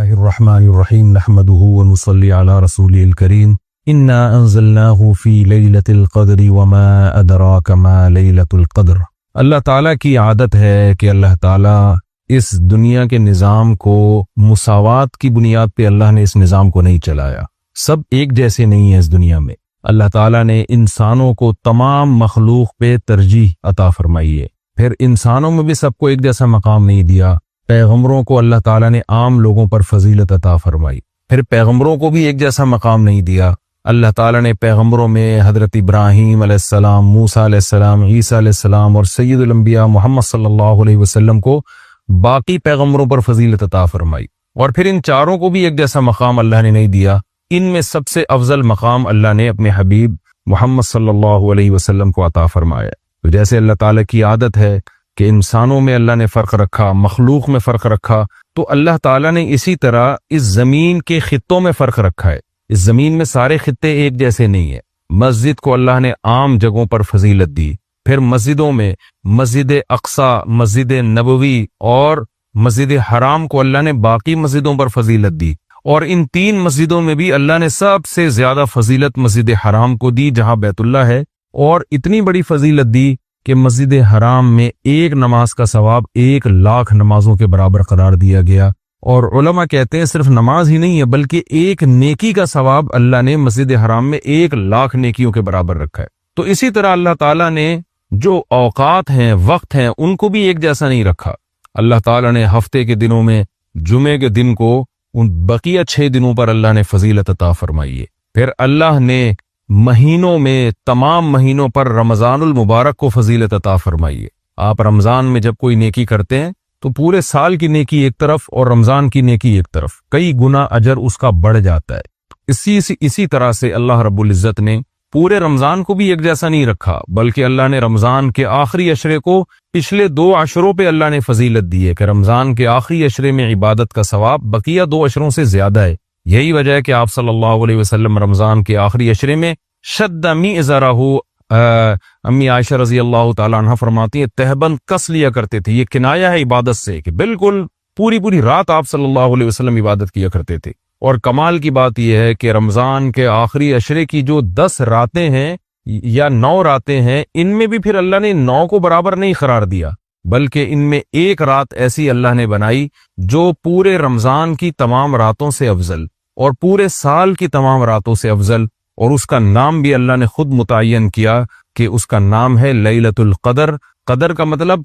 الله الرحمن الرحيم نحمده ونصلي على رسوله الكريم إنا أنزلناه في ليلة القدر وما أدراك ما ليلة القدر۔ اللہ تعالیٰ کی عادت ہے کہ اللہ تعالیٰ اس دنیا کے نظام کو مساوات کی بنیاد پہ اللہ نے اس نظام کو نہیں چلایا۔ سب ایک جیسے نہیں ہیں اس دنیا میں۔ اللہ تعالیٰ نے انسانوں کو تمام مخلوق پہ ترجیح عطا فرمائی ہے، پھر انسانوں میں بھی سب کو ایک جیسا مقام نہیں دیا۔ پیغمبروں کو اللہ تعالیٰ نے عام لوگوں پر فضیلت عطا فرمائی، پھر پیغمبروں کو بھی ایک جیسا مقام نہیں دیا۔ اللہ تعالیٰ نے پیغمبروں میں حضرت ابراہیم علیہ السلام، موسیٰ علیہ السلام، عیسیٰ علیہ السلام اور سید الانبیاء محمد صلی اللہ علیہ وسلم کو باقی پیغمبروں پر فضیلت عطا فرمائی، اور پھر ان چاروں کو بھی ایک جیسا مقام اللہ نے نہیں دیا۔ ان میں سب سے افضل مقام اللہ نے اپنے حبیب محمد صلی اللہ علیہ وسلم کو عطا فرمایا۔ تو جیسے اللہ تعالیٰ کی عادت ہے کہ انسانوں میں اللہ نے فرق رکھا، مخلوق میں فرق رکھا، تو اللہ تعالیٰ نے اسی طرح اس زمین کے خطوں میں فرق رکھا ہے۔ اس زمین میں سارے خطے ایک جیسے نہیں ہیں۔ مسجد کو اللہ نے عام جگہوں پر فضیلت دی، پھر مسجدوں میں مسجد اقصی، مسجد نبوی اور مسجد حرام کو اللہ نے باقی مسجدوں پر فضیلت دی، اور ان تین مسجدوں میں بھی اللہ نے سب سے زیادہ فضیلت مسجد حرام کو دی جہاں بیت اللہ ہے، اور اتنی بڑی فضیلت دی کہ مسجد حرام میں ایک نماز کا ثواب 1,00,000 نمازوں کے برابر قرار دیا گیا۔ اور علماء کہتے ہیں صرف نماز ہی نہیں ہے بلکہ ایک نیکی کا ثواب اللہ نے مسجد حرام میں 1,00,000 نیکیوں کے برابر رکھا ہے۔ تو اسی طرح اللہ تعالیٰ نے جو اوقات ہیں، وقت ہیں، ان کو بھی ایک جیسا نہیں رکھا۔ اللہ تعالیٰ نے ہفتے کے دنوں میں جمعے کے دن کو ان بقیہ 6 دنوں پر اللہ نے فضیلت عطا فرمائی ہے۔ پھر اللہ نے مہینوں میں تمام مہینوں پر رمضان المبارک کو فضیلت عطا فرمائی ہے۔ آپ رمضان میں جب کوئی نیکی کرتے ہیں تو پورے سال کی نیکی ایک طرف اور رمضان کی نیکی ایک طرف، کئی گنا اجر اس کا بڑھ جاتا ہے۔ اسی طرح سے اللہ رب العزت نے پورے رمضان کو بھی ایک جیسا نہیں رکھا، بلکہ اللہ نے رمضان کے آخری عشرے کو پچھلے 2 عشروں پہ اللہ نے فضیلت دی ہے کہ رمضان کے آخری عشرے میں عبادت کا ثواب بقیہ 2 عشروں سے زیادہ ہے۔ یہی وجہ ہے کہ آپ صلی اللہ علیہ وسلم رمضان کے آخری عشرے میں شد میزرہ، امی عائشہ رضی اللہ تعالیٰ عنہ فرماتی ہیں تہبند کس لیا کرتے تھے۔ یہ کنایہ ہے عبادت سے کہ بالکل پوری رات آپ صلی اللہ علیہ وسلم عبادت کیا کرتے تھے۔ اور کمال کی بات یہ ہے کہ رمضان کے آخری عشرے کی جو 10 راتیں ہیں یا 9 راتیں ہیں، ان میں بھی پھر اللہ نے 9 کو برابر نہیں قرار دیا، بلکہ ان میں ایک رات ایسی اللہ نے بنائی جو پورے رمضان کی تمام راتوں سے افضل اور پورے سال کی تمام راتوں سے افضل، اور اس کا نام بھی اللہ نے خود متعین کیا کہ اس کا نام ہے لیلۃ القدر۔ قدر کا مطلب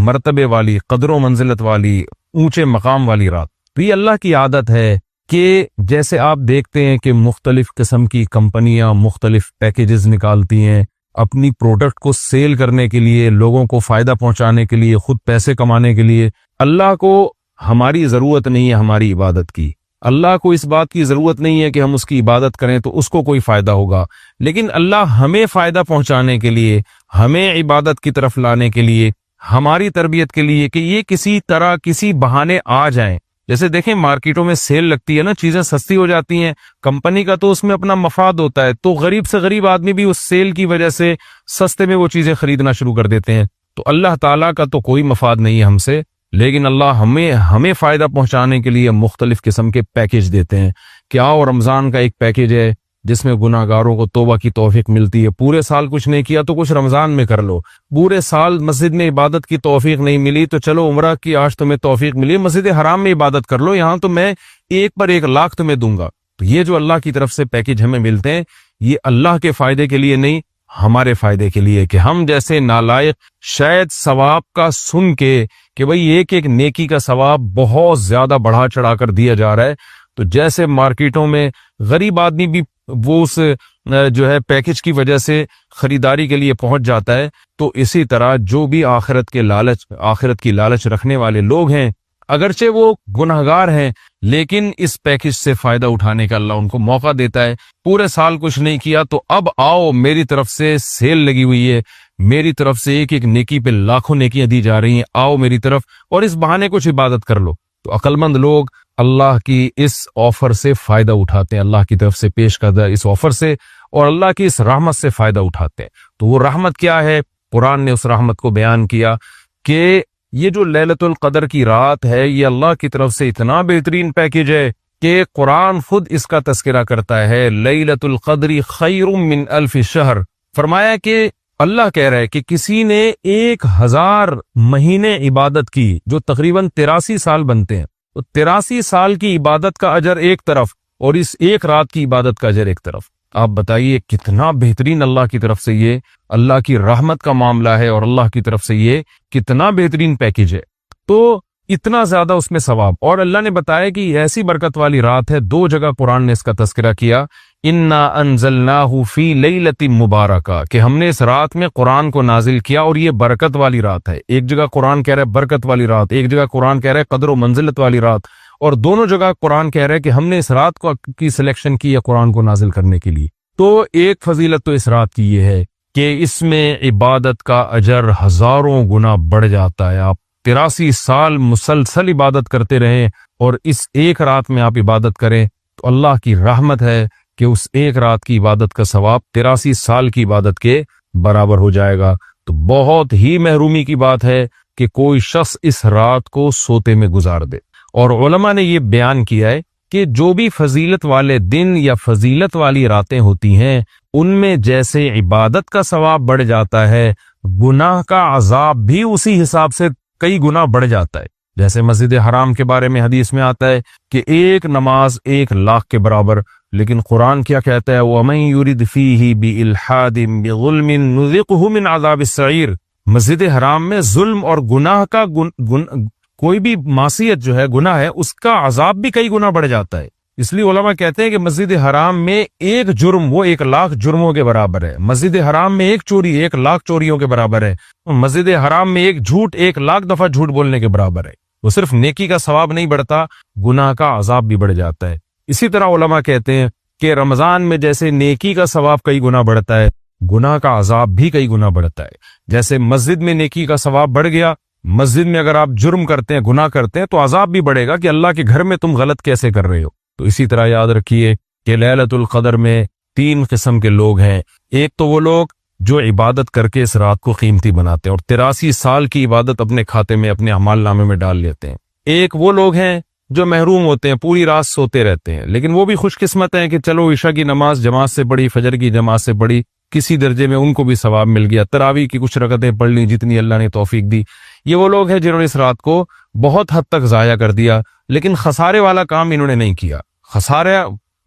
مرتبے والی، قدر و منزلت والی، اونچے مقام والی رات۔ تو یہ اللہ کی عادت ہے کہ جیسے آپ دیکھتے ہیں کہ مختلف قسم کی کمپنیاں مختلف پیکیجز نکالتی ہیں اپنی پروڈکٹ کو سیل کرنے کے لیے، لوگوں کو فائدہ پہنچانے کے لیے، خود پیسے کمانے کے لیے۔ اللہ کو ہماری ضرورت نہیں ہے ہماری عبادت کی، اللہ کو اس بات کی ضرورت نہیں ہے کہ ہم اس کی عبادت کریں تو اس کو کوئی فائدہ ہوگا، لیکن اللہ ہمیں فائدہ پہنچانے کے لیے، ہمیں عبادت کی طرف لانے کے لیے، ہماری تربیت کے لیے کہ یہ کسی طرح کسی بہانے آ جائیں۔ جیسے دیکھیں مارکیٹوں میں سیل لگتی ہے نا، چیزیں سستی ہو جاتی ہیں، کمپنی کا تو اس میں اپنا مفاد ہوتا ہے، تو غریب سے غریب آدمی بھی اس سیل کی وجہ سے سستے میں وہ چیزیں خریدنا شروع کر دیتے ہیں۔ تو اللہ تعالیٰ کا تو کوئی مفاد نہیں ہے ہم سے، لیکن اللہ ہمیں فائدہ پہنچانے کے لیے مختلف قسم کے پیکیج دیتے ہیں کہ آؤ رمضان کا ایک پیکیج ہے جس میں گناہ گاروں کو توبہ کی توفیق ملتی ہے، پورے سال کچھ نہیں کیا تو کچھ رمضان میں کر لو، پورے سال مسجد میں عبادت کی توفیق نہیں ملی تو چلو عمرہ کی آج تمہیں توفیق ملی، مسجد حرام میں عبادت کر لو، یہاں تو میں 1 پر 1,00,000 تمہیں دوں گا۔ تو یہ جو اللہ کی طرف سے پیکیج ہمیں ملتے ہیں، یہ اللہ کے فائدے کے لیے نہیں، ہمارے فائدے کے لیے، کہ ہم جیسے نالائق شاید ثواب کا سن کے کہ بھئی ایک نیکی کا ثواب بہت زیادہ بڑھا چڑھا کر دیا جا رہا ہے، تو جیسے مارکیٹوں میں غریب آدمی بھی وہ اس جو ہے پیکیج کی وجہ سے خریداری کے لیے پہنچ جاتا ہے، تو اسی طرح جو بھی آخرت کی لالچ رکھنے والے لوگ ہیں، اگرچہ وہ گناہگار ہیں لیکن اس پیکیج سے فائدہ اٹھانے کا اللہ ان کو موقع دیتا ہے۔ پورے سال کچھ نہیں کیا تو اب آؤ، میری طرف سے سیل لگی ہوئی ہے، میری طرف سے ایک نیکی پہ لاکھوں نیکیاں دی جا رہی ہیں، آؤ میری طرف اور اس بہانے کچھ عبادت کر لو۔ تو عقل مند لوگ اللہ کی اس آفر سے فائدہ اٹھاتے ہیں، اللہ کی طرف سے پیش کردہ اس آفر سے اور اللہ کی اس رحمت سے فائدہ اٹھاتے ہیں۔ تو وہ رحمت کیا ہے؟ قرآن نے اس رحمت کو بیان کیا کہ یہ جو لیلۃ القدر کی رات ہے یہ اللہ کی طرف سے اتنا بہترین پیکیج ہے کہ قرآن خود اس کا تذکرہ کرتا ہے، لیلۃ القدر خیر من الف شہر۔ فرمایا کہ اللہ کہہ رہا ہے کہ کسی نے 1000 مہینے عبادت کی، جو تقریباً 83 سال بنتے ہیں، تو 83 سال کی عبادت کا اجر ایک طرف اور اس ایک رات کی عبادت کا اجر ایک طرف۔ آپ بتائیے کتنا بہترین اللہ کی طرف سے یہ اللہ کی رحمت کا معاملہ ہے، اور اللہ کی طرف سے یہ کتنا بہترین پیکیج ہے، تو اتنا زیادہ اس میں ثواب۔ اور اللہ نے بتایا کہ یہ ایسی برکت والی رات ہے، 2 جگہ قرآن نے اس کا تذکرہ کیا، انا انزلناہ فی لیلۃ مبارکہ، کہ ہم نے اس رات میں قرآن کو نازل کیا اور یہ برکت والی رات ہے۔ ایک جگہ قرآن کہہ رہا ہے برکت والی رات، ایک جگہ قرآن کہہ رہا ہے قدر و منزلت والی رات، اور دونوں جگہ قرآن کہہ رہا ہے کہ ہم نے اس رات کو کی سلیکشن کی ہے قرآن کو نازل کرنے کے لیے۔ تو ایک فضیلت تو اس رات کی یہ ہے کہ اس میں عبادت کا اجر ہزاروں گنا بڑھ جاتا ہے۔ آپ 83 سال مسلسل عبادت کرتے رہیں اور اس ایک رات میں آپ عبادت کریں تو اللہ کی رحمت ہے کہ اس ایک رات کی عبادت کا ثواب 83 سال کی عبادت کے برابر ہو جائے گا۔ تو بہت ہی محرومی کی بات ہے کہ کوئی شخص اس رات کو سوتے میں گزار دے۔ اور علماء نے یہ بیان کیا ہے کہ جو بھی فضیلت والے دن یا فضیلت والی راتیں ہوتی ہیں ان میں جیسے عبادت کا ثواب بڑھ جاتا ہے، گناہ کا عذاب بھی اسی حساب سے کئی گنا بڑھ جاتا ہے۔ جیسے مسجد حرام کے بارے میں حدیث میں آتا ہے کہ ایک نماز 1,00,000 کے برابر، لیکن قرآن کیا کہتا ہے، وَمَن يُرِدْ فِيهِ بِإِلْحَادٍ بِظُلْمٍ نُذِقْهُ مِنْ عَذَابِ السَّعِيرِ۔ مسجد حرام میں ظلم اور گناہ کا کوئی بھی معصیت جو ہے، گناہ ہے، اس کا عذاب بھی کئی گنا بڑھ جاتا ہے۔ اس لیے علماء کہتے ہیں کہ مسجد حرام میں ایک جرم وہ 1,00,000 جرموں کے برابر ہے، مسجد حرام میں ایک چوری 1,00,000 چوریوں کے برابر ہے، مسجد حرام میں ایک جھوٹ 1,00,000 دفعہ جھوٹ بولنے کے برابر ہے۔ وہ صرف نیکی کا ثواب نہیں بڑھتا، گناہ کا عذاب بھی بڑھ جاتا ہے۔ اسی طرح علماء کہتے ہیں کہ رمضان میں جیسے نیکی کا ثواب کئی گنا بڑھتا ہے، گناہ کا عذاب بھی کئی گنا بڑھتا ہے۔ جیسے مسجد میں نیکی کا ثواب بڑھ گیا، مسجد میں اگر آپ جرم کرتے ہیں، گناہ کرتے ہیں، تو عذاب بھی بڑھے گا کہ اللہ کے گھر میں تم غلط کیسے کر رہے ہو۔ تو اسی طرح یاد رکھیے کہ لیلۃ القدر میں 3 قسم کے لوگ ہیں۔ ایک تو وہ لوگ جو عبادت کر کے اس رات کو قیمتی بناتے ہیں اور 83 سال کی عبادت اپنے کھاتے میں، اپنے اعمال نامے میں ڈال لیتے ہیں۔ ایک وہ لوگ ہیں جو محروم ہوتے ہیں، پوری رات سوتے رہتے ہیں، لیکن وہ بھی خوش قسمت ہیں کہ چلو عشاء کی نماز جماعت سے پڑھی، فجر کی جماعت سے پڑھی، کسی درجے میں ان کو بھی ثواب مل گیا، تراویح کی کچھ رکعتیں پڑھ لی جتنی اللہ نے توفیق دی۔ یہ وہ لوگ ہیں جنہوں نے اس رات کو بہت حد تک ضائع کر دیا، لیکن خسارے والا کام انہوں نے نہیں کیا۔ خسارے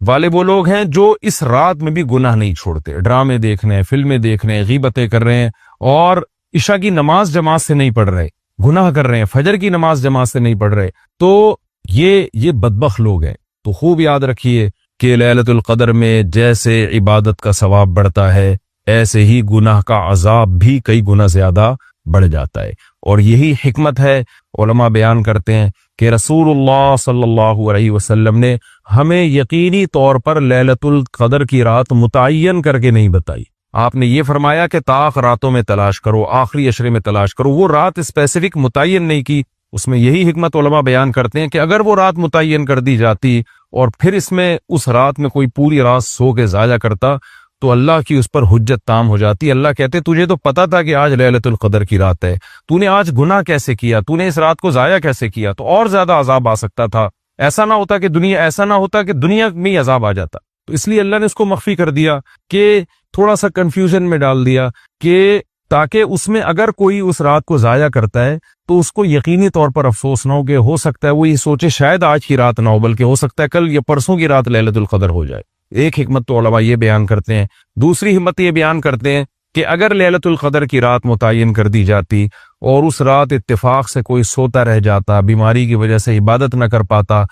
والے وہ لوگ ہیں جو اس رات میں بھی گناہ نہیں چھوڑتے، ڈرامے دیکھ رہے ہیں، فلمیں دیکھ رہے ہیں، غیبتیں کر رہے ہیں، اور عشاء کی نماز جماعت سے نہیں پڑھ رہے، گناہ کر رہے ہیں، فجر کی نماز جماعت سے نہیں پڑھ رہے، تو یہ بدبخت لوگ ہیں۔ تو خوب یاد رکھیے کہ لیلۃ القدر میں جیسے عبادت کا ثواب بڑھتا ہے، ایسے ہی گناہ کا عذاب بھی کئی گنا زیادہ بڑھ جاتا ہے۔ اور یہی حکمت ہے، علماء بیان کرتے ہیں کہ رسول اللہ صلی اللہ علیہ وسلم نے ہمیں یقینی طور پر لیلۃ القدر کی رات متعین کر کے نہیں بتائی۔ آپ نے یہ فرمایا کہ طاق راتوں میں تلاش کرو، آخری عشرے میں تلاش کرو، وہ رات اسپیسیفک متعین نہیں کی۔ اس میں یہی حکمت علماء بیان کرتے ہیں کہ اگر وہ رات متعین کر دی جاتی اور پھر اس میں اس رات میں کوئی پوری رات سو کے ضائع کرتا تو اللہ کی اس پر حجت تام ہو جاتی۔ اللہ کہتے تجھے تو پتا تھا کہ آج لیلۃ القدر کی رات ہے، تو نے آج گناہ کیسے کیا، تو نے اس رات کو ضائع کیسے کیا، تو اور زیادہ عذاب آ سکتا تھا، ایسا نہ ہوتا کہ دنیا میں ہی عذاب آ جاتا۔ تو اس لیے اللہ نے اس کو مخفی کر دیا، کہ تھوڑا سا کنفیوژن میں ڈال دیا، کہ تاکہ اس میں اگر کوئی اس رات کو ضائع کرتا ہے تو اس کو یقینی طور پر افسوس نہ ہو، کہ ہو سکتا ہے وہ یہ سوچے شاید آج کی رات نہ ہو، بلکہ ہو سکتا ہے کل یا پرسوں کی رات لیلۃ القدر ہو جائے۔ ایک حکمت تو علماء یہ بیان کرتے ہیں۔ دوسری حکمت یہ بیان کرتے ہیں کہ اگر لیلۃ القدر کی رات متعین کر دی جاتی اور اس رات اتفاق سے کوئی سوتا رہ جاتا، بیماری کی وجہ سے عبادت نہ کر پاتا،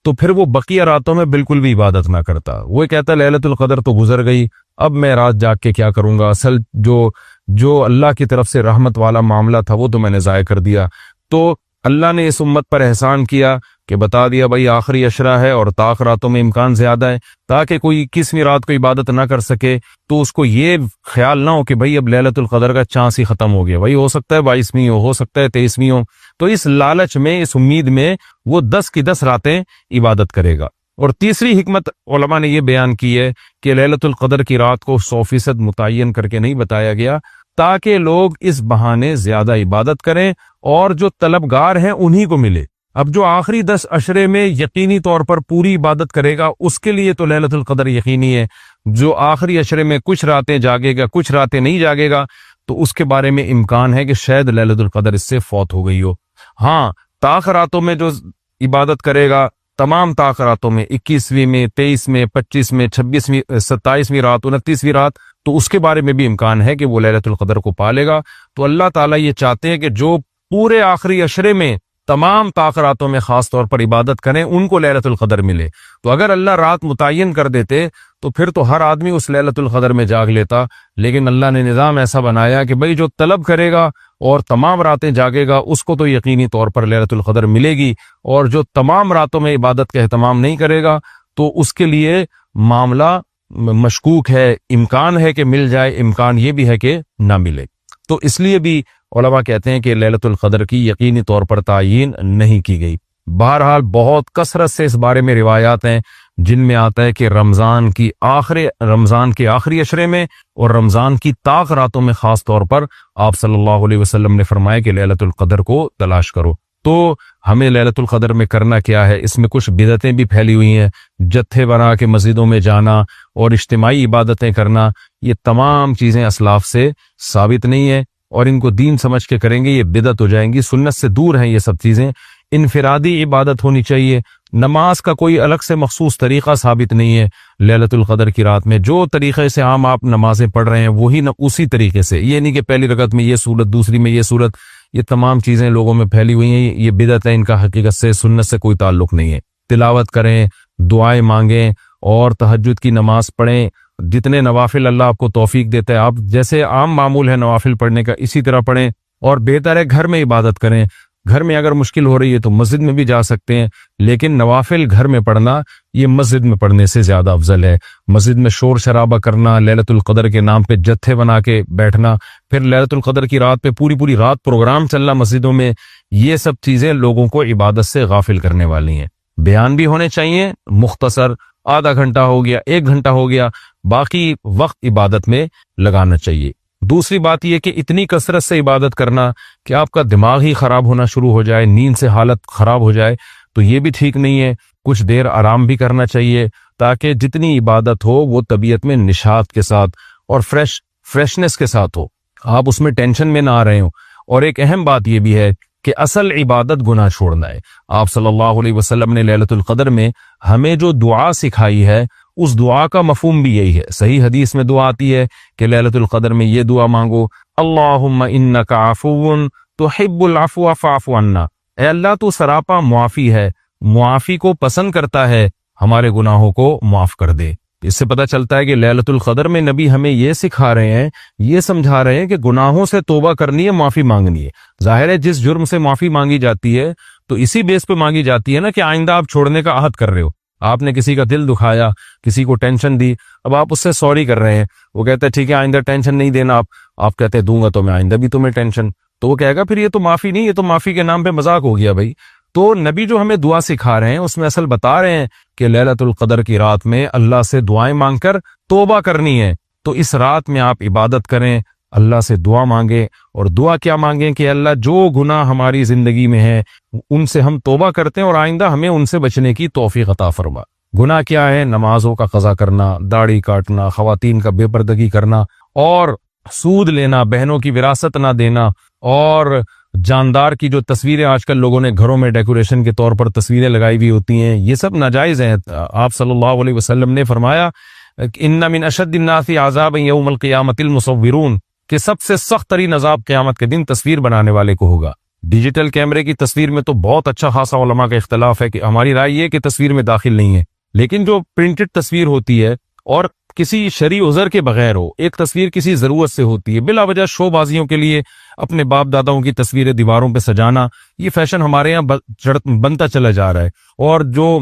تو پھر وہ بقیہ راتوں میں بالکل بھی عبادت نہ کرتا۔ وہ کہتا لیلۃ القدر تو گزر گئی، اب میں رات جاگ کے کیا کروں گا، اصل جو اللہ کی طرف سے رحمت والا معاملہ تھا وہ تو میں نے ضائع کر دیا۔ تو اللہ نے اس امت پر احسان کیا کہ بتا دیا بھائی آخری عشرہ ہے اور طاق راتوں میں امکان زیادہ ہے، تاکہ کوئی 21ویں رات کو عبادت نہ کر سکے تو اس کو یہ خیال نہ ہو کہ بھائی اب لیلۃ القدر کا چانس ہی ختم ہو گیا، بھائی ہو سکتا ہے 22ویں ہو سکتا ہے 23ویں ہو، تو اس لالچ میں، اس امید میں وہ 10 کی 10 راتیں عبادت کرے گا۔ اور تیسری حکمت علماء نے یہ بیان کی ہے کہ لیلۃ القدر کی رات کو 100% متعین کر کے نہیں بتایا گیا تاکہ لوگ اس بہانے زیادہ عبادت کریں اور جو طلبگار ہیں انہی کو ملے۔ اب جو آخری 10 عشرے میں یقینی طور پر پوری عبادت کرے گا اس کے لیے تو لیلۃ القدر یقینی ہے۔ جو آخری عشرے میں کچھ راتیں جاگے گا، کچھ راتیں نہیں جاگے گا، تو اس کے بارے میں امکان ہے کہ شاید لیلۃ القدر اس سے فوت ہو گئی ہو۔ ہاں، طاق راتوں میں جو عبادت کرے گا، تمام طاق راتوں میں، 21ویں میں، 23 میں، 25 میں، 26ویں، 27ویں رات، 29ویں رات، تو اس کے بارے میں بھی امکان ہے کہ وہ لیلۃ القدر کو پالے گا۔ تو اللہ تعالیٰ یہ چاہتے ہیں کہ جو پورے آخری عشرے میں تمام طاق راتوں میں خاص طور پر عبادت کریں ان کو لیلۃ القدر ملے۔ تو اگر اللہ رات متعین کر دیتے تو پھر تو ہر آدمی اس لیلۃ القدر میں جاگ لیتا، لیکن اللہ نے نظام ایسا بنایا کہ بھئی جو طلب کرے گا اور تمام راتیں جاگے گا اس کو تو یقینی طور پر لیلۃ القدر ملے گی، اور جو تمام راتوں میں عبادت کا اہتمام نہیں کرے گا تو اس کے لیے معاملہ مشکوک ہے، امکان ہے کہ مل جائے، امکان یہ بھی ہے کہ نہ ملے۔ تو اس لیے بھی علماء کہتے ہیں کہ لیلۃ القدر کی یقینی طور پر تعیین نہیں کی گئی۔ بہرحال بہت کثرت سے اس بارے میں روایات ہیں جن میں آتا ہے کہ رمضان کے آخری عشرے میں اور رمضان کی طاق راتوں میں خاص طور پر آپ صلی اللہ علیہ وسلم نے فرمایا کہ لیلۃ القدر کو تلاش کرو۔ تو ہمیں لیلۃ القدر میں کرنا کیا ہے؟ اس میں کچھ بدعتیں بھی پھیلی ہوئی ہیں، جتھے بنا کے مسجدوں میں جانا اور اجتماعی عبادتیں کرنا، یہ تمام چیزیں اسلاف سے ثابت نہیں ہیں، اور ان کو دین سمجھ کے کریں گے یہ بدعت ہو جائیں گی، سنت سے دور ہیں یہ سب چیزیں۔ انفرادی عبادت ہونی چاہیے، نماز کا کوئی الگ سے مخصوص طریقہ ثابت نہیں ہے۔ لیلۃ القدر کی رات میں جو طریقے سے عام آپ نمازیں پڑھ رہے ہیں وہی اسی طریقے سے، یہ نہیں کہ پہلی رکعت میں یہ صورت، دوسری میں یہ صورت، یہ تمام چیزیں لوگوں میں پھیلی ہوئی ہیں، یہ بدعت ہے، ان کا حقیقت سے سنت سے کوئی تعلق نہیں ہے۔ تلاوت کریں، دعائیں مانگیں اور تہجد کی نماز پڑھیں، جتنے نوافل اللہ آپ کو توفیق دیتا ہے، آپ جیسے عام معمول ہے نوافل پڑھنے کا اسی طرح پڑھیں، اور بہتر ہے گھر میں عبادت کریں۔ گھر میں اگر مشکل ہو رہی ہے تو مسجد میں بھی جا سکتے ہیں، لیکن نوافل گھر میں پڑھنا یہ مسجد میں پڑھنے سے زیادہ افضل ہے۔ مسجد میں شور شرابہ کرنا، لیلۃ القدر کے نام پہ جتھے بنا کے بیٹھنا، پھر لیلۃ القدر کی رات پہ پوری رات پروگرام چلنا مسجدوں میں، یہ سب چیزیں لوگوں کو عبادت سے غافل کرنے والی ہیں۔ بیان بھی ہونے چاہیے مختصر، آدھا گھنٹہ ہو گیا، 1 گھنٹہ ہو گیا، باقی وقت عبادت میں لگانا چاہیے۔ دوسری بات یہ کہ اتنی کثرت سے عبادت کرنا کہ آپ کا دماغ ہی خراب ہونا شروع ہو جائے، نیند سے حالت خراب ہو جائے، تو یہ بھی ٹھیک نہیں ہے۔ کچھ دیر آرام بھی کرنا چاہیے تاکہ جتنی عبادت ہو وہ طبیعت میں نشاط کے ساتھ اور فریشنس کے ساتھ ہو، آپ اس میں ٹینشن میں نہ آ رہے ہوں۔ اور ایک اہم بات یہ بھی ہے کہ اصل عبادت گناہ چھوڑنا ہے۔ آپ صلی اللہ علیہ وسلم نے لیلۃ القدر میں ہمیں جو دعا سکھائی ہے اس دعا کا مفہوم بھی یہی ہے۔ صحیح حدیث میں دعا آتی ہے کہ لیلۃ القدر میں یہ دعا مانگو، اللہم انک عفو تحب العفو فاعف عنا، اے اللہ تو سراپا معافی ہے، معافی کو پسند کرتا ہے، ہمارے گناہوں کو معاف کر دے۔ اس سے پتہ چلتا ہے کہ لیلۃ القدر میں نبی ہمیں یہ سکھا رہے ہیں، یہ سمجھا رہے ہیں کہ گناہوں سے توبہ کرنی ہے، معافی مانگنی ہے۔ ظاہر ہے جس جرم سے معافی مانگی جاتی ہے تو اسی بیس پہ مانگی جاتی ہے نا کہ آئندہ آپ چھوڑنے کا عہد کر رہے ہو، آپ نے کسی کا دل دکھایا، کسی کو ٹینشن دی، اب آپ اس سے سوری کر رہے ہیں، وہ کہتا ہے ٹھیک ہے آئندہ ٹینشن نہیں دینا، آپ کہتے ہیں دوں گا تو میں آئندہ بھی تمہیں ٹینشن، تو وہ کہے گا پھر یہ تو معافی نہیں، یہ تو معافی کے نام پہ مذاق ہو گیا بھائی۔ تو نبی جو ہمیں دعا سکھا رہے ہیں اس میں اصل بتا رہے ہیں کہ لیلۃ القدر کی رات میں اللہ سے دعائیں مانگ کر توبہ کرنی ہے۔ تو اس رات میں آپ عبادت کریں، اللہ سے دعا مانگیں، اور دعا کیا مانگیں کہ اللہ جو گناہ ہماری زندگی میں ہے ان سے ہم توبہ کرتے ہیں اور آئندہ ہمیں ان سے بچنے کی توفیق عطا فرما۔ گناہ کیا ہے؟ نمازوں کا قضا کرنا، داڑھی کاٹنا، خواتین کا بے پردگی کرنا، اور سود لینا، بہنوں کی وراثت نہ دینا، اور جاندار کی جو تصویریں آج کل لوگوں نے گھروں میں ڈیکوریشن کے طور پر تصویریں لگائی ہوئی ہوتی ہیں، یہ سب ناجائز ہیں۔ آپ صلی اللہ علیہ وسلم نے فرمایا ان من اشد الناس عذابا یوم القیامۃ المصورون، کہ سب سے سخت ترین عذاب قیامت کے دن تصویر بنانے والے کو ہوگا۔ ڈیجیٹل کیمرے کی تصویر میں تو بہت اچھا خاصا علماء کا اختلاف ہے کہ ہماری رائے یہ کہ تصویر میں داخل نہیں ہے، لیکن جو پرنٹڈ تصویر ہوتی ہے اور کسی شرعی عذر کے بغیر ہو، ایک تصویر کسی ضرورت سے ہوتی ہے، بلا وجہ شو بازیوں کے لیے اپنے باپ داداؤں کی تصویریں دیواروں پہ سجانا، یہ فیشن ہمارے یہاں بنتا چلا جا رہا ہے۔ اور جو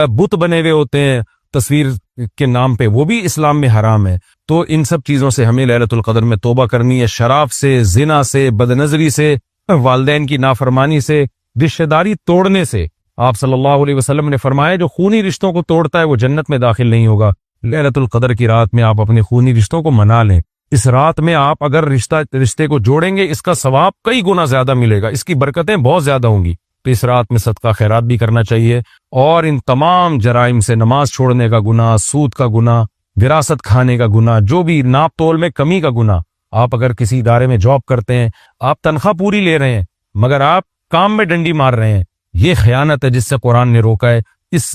بت بنے ہوئے ہوتے ہیں تصویر کے نام پہ، وہ بھی اسلام میں حرام ہے۔ تو ان سب چیزوں سے ہمیں لیلۃ القدر میں توبہ کرنی ہے، شراب سے، زنا سے، بدنظری سے، والدین کی نافرمانی سے، رشتہ داری توڑنے سے۔ آپ صلی اللہ علیہ وسلم نے فرمایا جو خونی رشتوں کو توڑتا ہے وہ جنت میں داخل نہیں ہوگا۔ لیلۃ القدر کی رات میں آپ اپنے خونی رشتوں کو منا لیں، اس رات میں آپ اگر رشتے کو جوڑیں گے، اس کا ثواب کئی گنا زیادہ ملے گا، اس کی برکتیں بہت زیادہ ہوں گی۔ تو اس رات میں صدقہ خیرات بھی کرنا چاہیے، اور ان تمام جرائم سے، نماز چھوڑنے کا گناہ، سود کا گناہ، وراثت کھانے کا گناہ، جو بھی ناپ تول میں کمی کا گناہ، آپ اگر کسی ادارے میں جاب کرتے ہیں، آپ تنخواہ پوری لے رہے ہیں مگر آپ کام میں ڈنڈی مار رہے ہیں، یہ خیانت ہے جس سے قرآن نے روکا ہے۔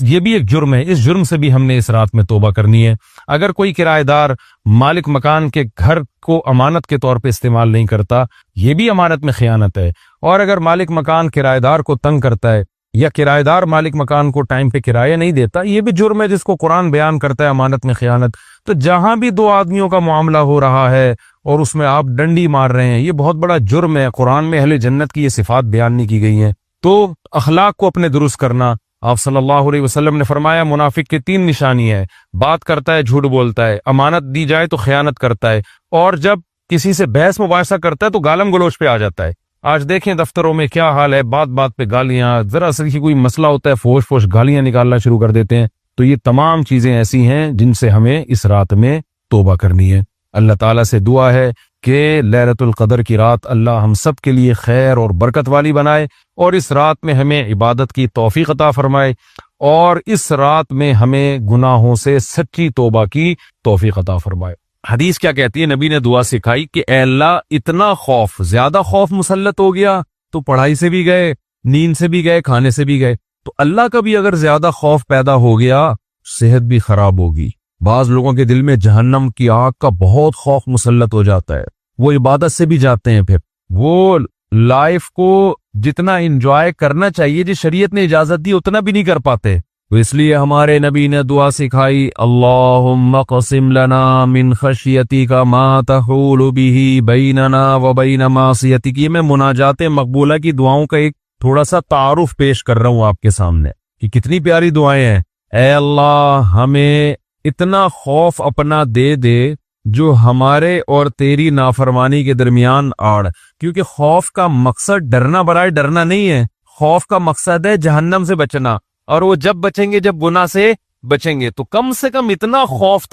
یہ بھی ایک جرم ہے، اس جرم سے بھی ہم نے اس رات میں توبہ کرنی ہے۔ اگر کوئی کرایہ دار مالک مکان کے گھر کو امانت کے طور پہ استعمال نہیں کرتا، یہ بھی امانت میں خیانت ہے۔ اور اگر مالک مکان کرایہ دار کو تنگ کرتا ہے، یا کرایہ دار مالک مکان کو ٹائم پہ کرایہ نہیں دیتا، یہ بھی جرم ہے جس کو قرآن بیان کرتا ہے امانت میں خیانت۔ تو جہاں بھی دو آدمیوں کا معاملہ ہو رہا ہے اور اس میں آپ ڈنڈی مار رہے ہیں، یہ بہت بڑا جرم ہے۔ قرآن میں اہل جنت کی یہ صفات بیان نہیں کی گئی ہیں۔ تو اخلاق کو اپنے درست کرنا، آپ صلی اللہ علیہ وسلم نے فرمایا منافق کی 3 نشانی ہے: بات کرتا ہے، جھوٹ بولتا ہے، امانت دی جائے تو خیانت کرتا ہے، اور جب کسی سے بحث مباحثہ کرتا ہے تو گالم گلوچ پہ آ جاتا ہے۔ آج دیکھیں دفتروں میں کیا حال ہے، بات بات پہ گالیاں، ذرا سی کوئی مسئلہ ہوتا ہے فوش فوش گالیاں نکالنا شروع کر دیتے ہیں۔ تو یہ تمام چیزیں ایسی ہیں جن سے ہمیں اس رات میں توبہ کرنی ہے۔ اللہ تعالیٰ سے دعا ہے کہ لیلۃ القدر کی رات اللہ ہم سب کے لیے خیر اور برکت والی بنائے، اور اس رات میں ہمیں عبادت کی توفیق عطا فرمائے، اور اس رات میں ہمیں گناہوں سے سچی توبہ کی توفیق عطا فرمائے۔ حدیث کیا کہتی ہے؟ نبی نے دعا سکھائی کہ اے اللہ اتنا خوف، زیادہ خوف مسلط ہو گیا تو پڑھائی سے بھی گئے، نیند سے بھی گئے، کھانے سے بھی گئے۔ تو اللہ کا بھی اگر زیادہ خوف پیدا ہو گیا، صحت بھی خراب ہوگی۔ بعض لوگوں کے دل میں جہنم کی آگ کا بہت خوف مسلط ہو جاتا ہے، وہ عبادت سے بھی جاتے ہیں، پھر وہ لائف کو جتنا انجوائے کرنا چاہیے جس شریعت نے اجازت دی اتنا بھی نہیں کر پاتے۔ تو اس لیے ہمارے نبی نے دعا سکھائی، اللہم قسم لنا من خشیتک ما تحول به بیننا وبین معصیتک۔ یہ میں مناجات مقبولہ کی دعاؤں کا ایک تھوڑا سا تعارف پیش کر رہا ہوں آپ کے سامنے کہ کتنی پیاری دعائیں ہیں۔ اے اللہ ہمیں اتنا خوف اپنا دے دے جو ہمارے اور تیری نافرمانی کے درمیان آڑ، کیونکہ خوف کا مقصد ڈرنا برائے ڈرنا نہیں ہے، خوف کا مقصد ہے جہنم سے بچنا، اور وہ جب بچیں گے جب گناہ سے بچیں گے۔ تو کم سے کم اتنا خوف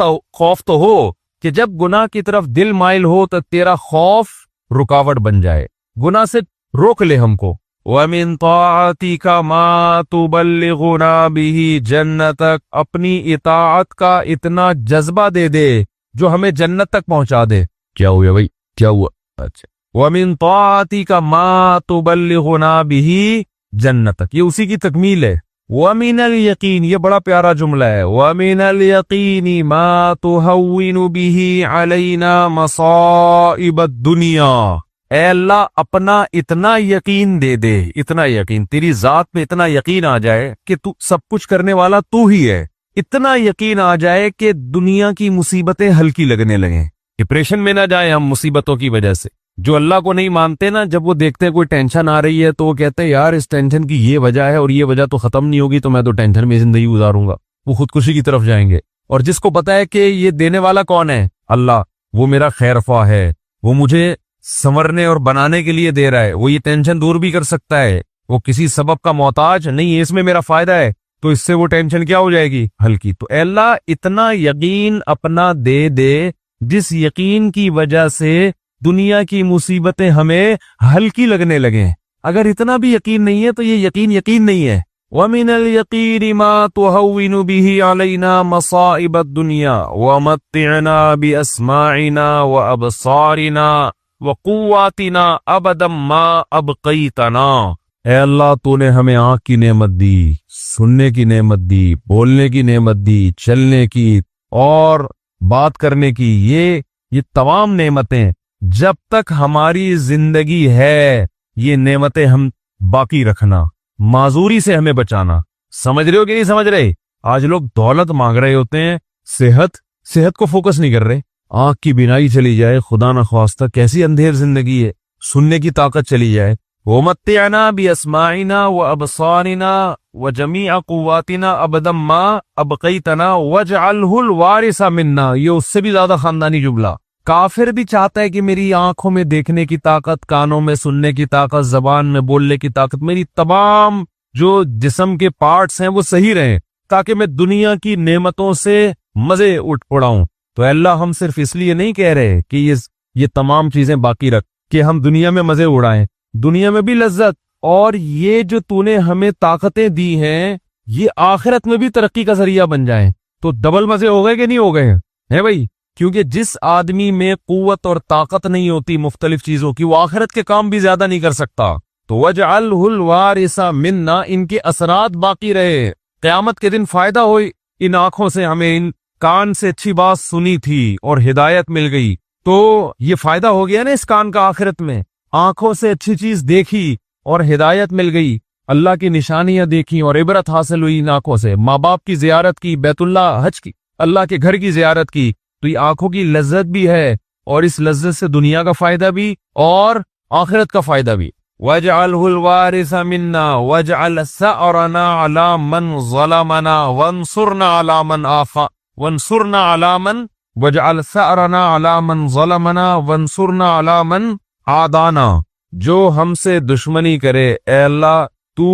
تو ہو کہ جب گناہ کی طرف دل مائل ہو تو تیرا خوف رکاوٹ بن جائے، گناہ سے روک لے ہم کو۔ وَمِن طَاعَتِكَ مَا تُبَلِّغُنَا بِهِ جَنَّتَكَ، اپنی اطاعت کا اتنا جذبہ دے دے جو ہمیں جنت تک پہنچا دے۔ کیا ہوا بھائی، کیا ہوا؟ اچھا، وَمِن طَاعَتِكَ مَا تُبَلِّغُنَا بِهِ جَنَّتَكَ، یہ اسی کی تکمیل ہے۔ وَمِنَ الْيَقِينِ، یہ بڑا پیارا جملہ ہے، وَمِنَ الْيَقِينِ مَا تُهَوِّنُ بِهِ عَلَيْنَا مَصَائِبَ الدُّنْيَا۔ اے اللہ اپنا اتنا یقین دے دے، اتنا یقین، تیری ذات میں اتنا یقین آ جائے کہ تو سب کچھ کرنے والا تو ہی ہے، اتنا یقین آ جائے کہ دنیا کی مصیبتیں ہلکی لگنے لگیں، ڈپریشن میں نہ جائیں ہم مصیبتوں کی وجہ سے۔ جو اللہ کو نہیں مانتے نا، جب وہ دیکھتے ہیں کوئی ٹینشن آ رہی ہے تو وہ کہتے ہیں یار اس ٹینشن کی یہ وجہ ہے اور یہ وجہ تو ختم نہیں ہوگی، تو میں تو ٹینشن میں زندگی گزاروں گا، وہ خودکشی کی طرف جائیں گے۔ اور جس کو پتا ہے کہ یہ دینے والا کون ہے؟ اللہ، وہ میرا خیر خواہ ہے، وہ مجھے سنورنے اور بنانے کے لیے دے رہا ہے، وہ یہ ٹینشن دور بھی کر سکتا ہے، وہ کسی سبب کا محتاج نہیں ہے، اس میں میرا فائدہ ہے، تو اس سے وہ ٹینشن کیا ہو جائے گی؟ ہلکی۔ تو اے اللہ اتنا یقین اپنا دے دے جس یقین کی وجہ سے دنیا کی مصیبتیں ہمیں ہلکی لگنے لگیں۔ اگر اتنا بھی یقین نہیں ہے تو یہ یقین نہیں ہے۔ وَمِنَ الْيَقِينِ مَا تُهَوِّنُ بِهِ عَلَيْنَا مَصَائِبَ الدُّنْيَا وَمَتِّعْنَا بِأَسْمَاعِنَا وَأَبْصَارِنَا وَقُوَّاتِنَا أَبَدًا مَا أَبْقَيْتَنَا۔ اے اللہ تو نے ہمیں آنکھ کی نعمت دی، سننے کی نعمت دی، بولنے کی نعمت دی، چلنے کی اور بات کرنے کی، یہ تمام نعمتیں جب تک ہماری زندگی ہے یہ نعمتیں ہم باقی رکھنا، معذوری سے ہمیں بچانا۔ سمجھ رہے ہو کہ نہیں سمجھ رہے؟ آج لوگ دولت مانگ رہے ہوتے ہیں، صحت کو فوکس نہیں کر رہے۔ آنکھ کی بینائی چلی جائے، خدا نخواستہ کیسی اندھیر زندگی ہے، سننے کی طاقت چلی جائے۔ وَمَتِّعْنَا بِأَسْمَاعِنَا وَأَبْصَارِنَا وَجَمِيعَ قُوَّاتِنَا أَبَدًا مَا أَبْقَيْتَنَا وَاجْعَلْهُ الْوَارِثَ مِنَّا۔ یہ اس سے بھی زیادہ خاندانی جملہ۔ کافر بھی چاہتا ہے کہ میری آنکھوں میں دیکھنے کی طاقت، کانوں میں سننے کی طاقت، زبان میں بولنے کی طاقت، میری تمام جو جسم کے پارٹس ہیں وہ صحیح رہیں تاکہ میں دنیا کی نعمتوں سے مزے اٹھاؤں۔ تو اللہ ہم صرف اس لیے نہیں کہہ رہے کہ یہ تمام چیزیں باقی رکھ کہ ہم دنیا میں مزے اڑائیں، دنیا میں بھی لذت، اور یہ جو تو نے ہمیں طاقتیں دی ہیں یہ آخرت میں بھی ترقی کا ذریعہ بن جائیں، تو ڈبل مزے ہو گئے کہ نہیں ہو گئے ہیں بھائی؟ کیونکہ جس آدمی میں قوت اور طاقت نہیں ہوتی مختلف چیزوں کی، وہ آخرت کے کام بھی زیادہ نہیں کر سکتا۔ تو وَاجْعَلْهُ الْوَارِثَ مِنَّا، ان کے اثرات باقی رہے، قیامت کے دن فائدہ ہوئی، ان آنکھوں سے ہمیں ان کان سے اچھی بات سنی تھی اور ہدایت مل گئی، تو یہ فائدہ ہو گیا نا اس کان کا آخرت میں، آنکھوں سے اچھی چیز دیکھی اور ہدایت مل گئی، اللہ کی نشانیاں دیکھی اور عبرت حاصل ہوئی ان آنکھوں سے، ماں باپ کی زیارت کی، بیت اللہ حج کی، اللہ کے گھر کی زیارت کی، تو یہ آنکھوں کی لذت بھی ہے، اور اس لذت سے دنیا کا فائدہ بھی اور آخرت کا فائدہ بھی۔ وَاجْعَلْهُ الْوَارِثَ مِنَّا وَاجْعَلْ ثَأْرَنَا عَلَى مَنْ ظَلَمَنَا وَانصُرْنَا عَلَى مَنْ وَانصُرْنَا عَلَى مَنْ وَاجْعَلْ ثَأْرَنَا عَلَى مَنْ ظَلَمَنَا وَانصُرْنَا عَلَى مَنْ عَادَانَا، جو ہم سے دشمنی کرے اے اللہ تو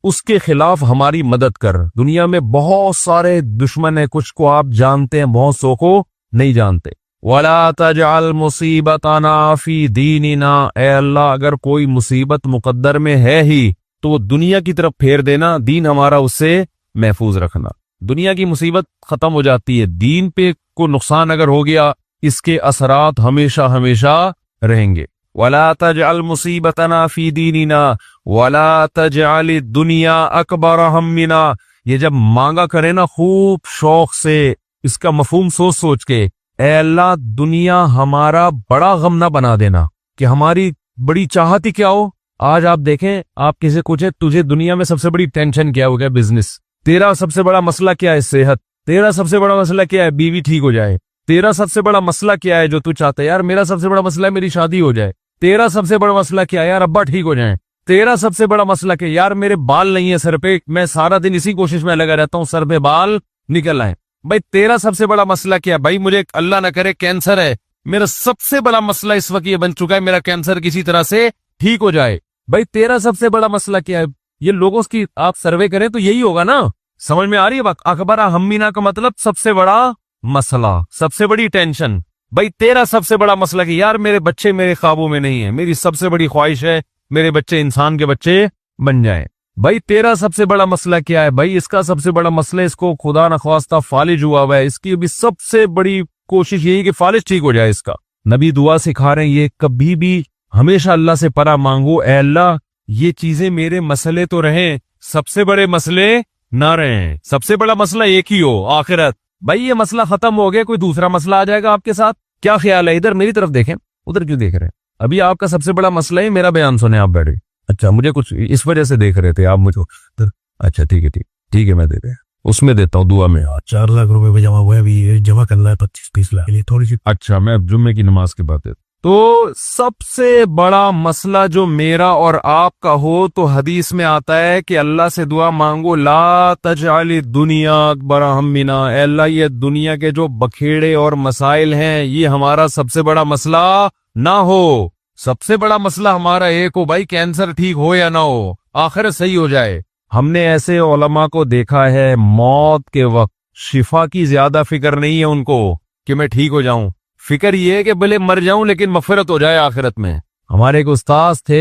اس کے خلاف ہماری مدد کر۔ دنیا میں بہت سارے دشمن ہیں، کچھ کو آپ جانتے ہیں، بہت سو کو نہیں جانتے۔ وَلَا تَجْعَلْ مُصِيبَتَنَا فِي دِينِنَا، اے اللہ اگر کوئی مصیبت مقدر میں ہے ہی تو وہ دنیا کی طرف پھیر دینا، دین ہمارا اس سے محفوظ رکھنا۔ دنیا کی مصیبت ختم ہو جاتی ہے، دین پہ کو نقصان اگر ہو گیا اس کے اثرات ہمیشہ ہمیشہ رہیں گے۔ وَلَا تَجْعَلْ مُصِيبَتَنَا فِي دِينِنَا وَلَا تَجْعَلِ الدُّنْيَا أَكْبَرَ هَمِّنَا، یہ جب مانگا کرے نا خوب شوق سے، اس کا مفہوم سوچ سوچ کے، اے اللہ دنیا ہمارا بڑا غم نہ بنا دینا، کہ ہماری بڑی چاہت ہی کیا ہو۔ آج آپ دیکھیں، آپ کسی پوچھے تجھے دنیا میں سب سے بڑی ٹینشن کیا ہو گیا؟ بزنس۔ تیرا سب سے بڑا مسئلہ کیا ہے؟ صحت۔ تیرا سب سے بڑا مسئلہ کیا ہے؟ بیوی ٹھیک ہو جائے۔ تیرا سب سے بڑا مسئلہ کیا ہے جو تو چاہتا ہے؟ یار میرا سب سے بڑا مسئلہ ہے میری شادی ہو جائے۔ تیرا سب سے بڑا مسئلہ کیا ہے؟ یار ابا ٹھیک ہو جائیں۔ تیرا سب سے بڑا مسئلہ کہ یار میرے بال نہیں ہے سر پہ، میں سارا دن اسی کوشش میں لگا رہتا ہوں سر پہ بال نکل آئے۔ بھائی تیرا سب سے بڑا مسئلہ کیا ہے؟ بھائی مجھے اللہ نہ کرے کینسر ہے، میرا سب سے بڑا مسئلہ اس وقت یہ بن چکا ہے میرا کینسر کسی طرح سے ٹھیک ہو جائے۔ بھائی تیرا سب سے بڑا مسئلہ کیا ہے؟ یہ لوگوں کی آپ سروے کریں تو یہی ہوگا نا، سمجھ میں آ رہی ہے بات؟ اکبر ہمینا کا مطلب سب سے بڑا مسئلہ، سب سے بڑی ٹینشن۔ بھائی تیرا سب سے بڑا مسئلہ کہ یار میرے بچے میرے خوابوں میں نہیں ہیں، میری سب سے بڑی خواہش ہے میرے بچے انسان کے بچے بن جائیں۔ بھائی تیرا سب سے بڑا مسئلہ کیا ہے؟ بھائی اس کا سب سے بڑا مسئلہ اس کو خدا نخواستہ فالج ہوا ہوا ہے، اس کی بھی سب سے بڑی کوشش یہی کہ فالج ٹھیک ہو جائے اس کا۔ نبی دعا سکھا رہے ہیں یہ کبھی بھی ہمیشہ اللہ سے پناہ مانگو، اے اللہ یہ چیزیں میرے مسئلے تو رہیں، سب سے بڑے مسئلے نہ رہیں، سب سے بڑا مسئلہ ایک ہی ہو آخرت۔ بھائی یہ مسئلہ ختم ہو گیا، کوئی دوسرا مسئلہ آ جائے گا آپ کے ساتھ، کیا خیال ہے؟ ادھر میری طرف دیکھیں، ادھر کیوں دیکھ رہے ہیں؟ ابھی آپ کا سب سے بڑا مسئلہ ہے میرا بیان سنیں آپ بیٹھے۔ اچھا مجھے کچھ اس وجہ سے دیکھ رہے تھے آپ مجھے، اچھا ٹھیک ہے ٹھیک ہے میں دے دیں، اس میں دیتا ہوں دعا میں۔ 4 لاکھ روپے پہ جمع ہوا ہے، ابھی جمع کرنا ہے 25-30 لاکھ کے لیے تھوڑی سی۔ اچھا میں جمعے کی نماز کے بعد دیتا ہوں۔ تو سب سے بڑا مسئلہ جو میرا اور آپ کا ہو تو حدیث میں آتا ہے کہ اللہ سے دعا مانگو، لا تجعل الدنیا اکبر ہمنا، اے اللہ یہ دنیا کے جو بکھیڑے اور مسائل ہیں یہ ہمارا سب سے بڑا مسئلہ نہ ہو۔ سب سے بڑا مسئلہ ہمارا ایک ہو، بھائی کینسر ٹھیک ہو یا نہ ہو، آخرت صحیح ہو جائے۔ ہم نے ایسے علماء کو دیکھا ہے موت کے وقت شفا کی زیادہ فکر نہیں ہے ان کو کہ میں ٹھیک ہو جاؤں، فکر یہ ہے کہ بھلے مر جاؤں لیکن مغفرت ہو جائے آخرت میں۔ ہمارے ایک استاذ تھے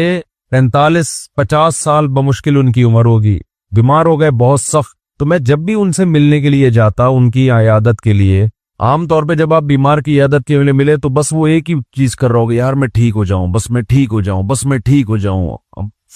45-50 سال بمشکل ان کی عمر ہوگی، بیمار ہو گئے بہت سخت، تو میں جب بھی ان سے ملنے کے لیے جاتا ان کی عیادت کے لیے، عام طور پہ جب آپ بیمار کی عیادت کے لیے ملے تو بس وہ ایک ہی چیز کر رہا ہوگا، یار میں ٹھیک ہو جاؤں، بس میں ٹھیک ہو جاؤں، بس میں ٹھیک ہو جاؤں،